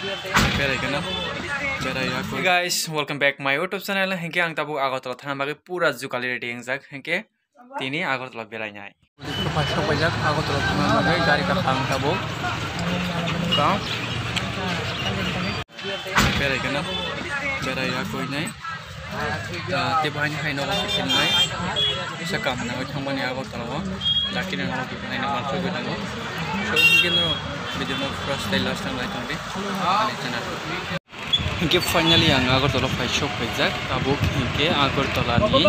Hey guys, welcome back my YouTube channel. Henke ang tabuk Agartala thana bagi pura jukali ready engjak henke tini Agartala berai nyai. Pasok bajak Agartala thana bagi gari ka ang tabuk ka berai kana berai aku nyai. Tebahnya hai no kitin mai sakam na thangmani Agartala wa lakina no kitin na marso gudang so hingeno video no first day last time like only channel. Hinke finally ang Agartala shop pajak tabuk hinke Agartala ni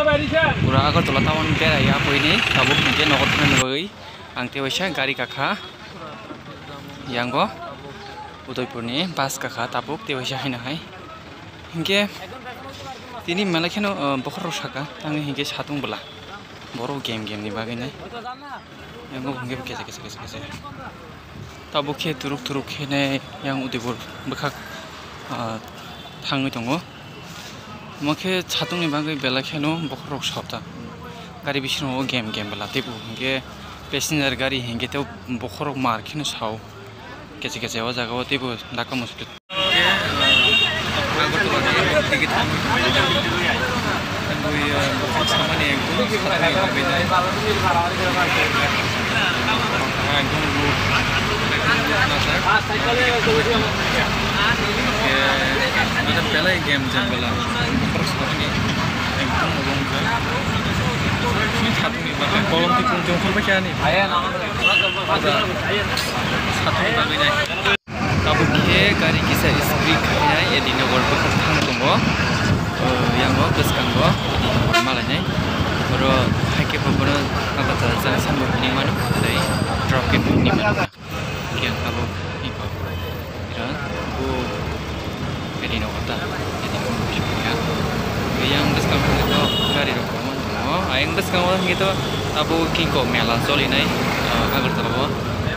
pura Agartala tawon berai ya poini tabuk hinke nogot thana bagi ang tewasa gari kakha yango Udaipur ni bus kakha tabuk tewasa haina hai hinke tini malakeno bokhor saka tang hinke satung bela boro game ni bagai nai yango hinke kese tabuk ke turuk ne yang Udaipur bekhak थांनो दङ मखे सातुंनि बागै बेलाखेनो बखरक सप्ता गारि बिसिनो game बेलाते बुंगे passenger गारि हेंगेते बखरक मारखेनो साव केसे वा जागाव तेबो दाका मुस्लिम ada pela game jambela terus ini एकदम ngomong ini satu nih bahkan kolom di kunjung pun baca nih satu bagainya kabu ke gari kisah istri kaya ya di negara berkembang tunggu yang gua keskan gua malahnya baru hake pemburu apa terasa sambil ini mana dari dropin ini mana yang kabu itu dan bu ini nota yang sekarang itu gari rokoman yang sekarang gitu abu kingko mela soli nai Agartala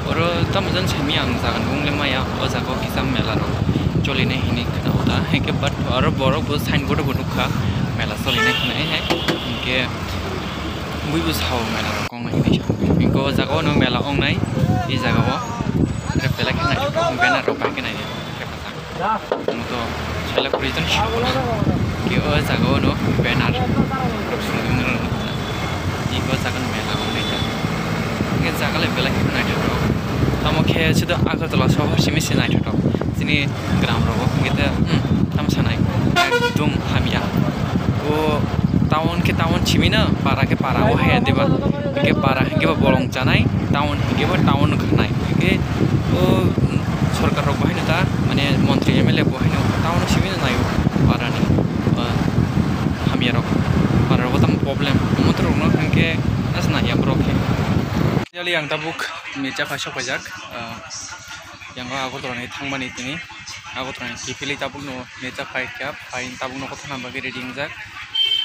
baru tamujan semi ang zagan bunglema ya o zago kisam mela no soli nai ini kena uta heke but baru baru bu sign board bunuka mela soli nai nai heke bui bu sao mela rokong nai ini ingko zago no mela ong nai di zago repela kena banner rokai kena ini moto sela kuritan shukuna ki o jago no banner roksun ni ko jagan mela onai ta nge jagale bela kena ito tamo khe sida Agartala shahar simi sinai ito sini gram rogo ngete tam sanai ekdom hamia o town ke town chimina para ke para o he deba ke para ke bolong janai town ke town khanai ke o सरकार रक बाहायनो ता माने मन्त्रि MLA बाहायनो town सिमिनो नायो पारानि हामिया रक पारा रक तम प्रब्लेम मन्त्र रक नखे नासना या ब्रके याली आं tabuk मेचा फासो फैजाक yang Agartala ni थांमानि तिनि Agartala ni किफिलि tabuk no मेचा फाइ क्या फाइन tabuk no कथा बागै रेडिं जाक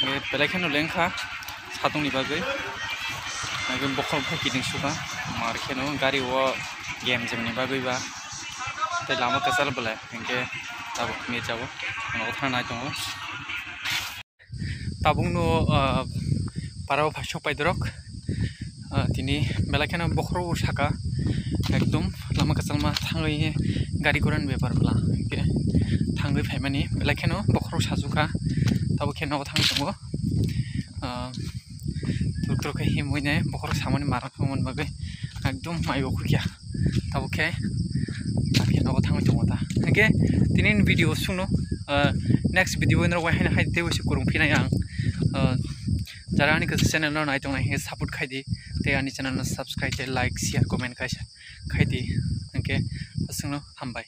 मे बेलाखेनो लेंखा सातुंनि बागै आगे बखल फाकिदिं सुका मारखेनो गारि व गेम जेमनि बागै बा lama kesal boleh, hingga tabung ni jauh, orang orang naik tunggu. Tabung no para pasok pai drok, tini belakangnya bokro ushaka, ekdom lama kesal mah tanggai gari koran bebar bela, hingga tanggai family belakangnya bokro sajuka, tabung kena orang tunggu. Tutur ke himunya bokro saman marak kaman bagai, ekdom mayu kuya, tabung ke नगो थांनो दङ दा okay दिनैनि video सुनो next video इन वाहायनो हायते वसे कुरुं फिनाय आं Zara आंनि channel न नाय दंनाय हे सपोर्ट खायदि ते आंनि चेनेल न सब्सक्राइब ते लाइक शेयर कमेन्ट खायदि ओके असंनो हामबाय।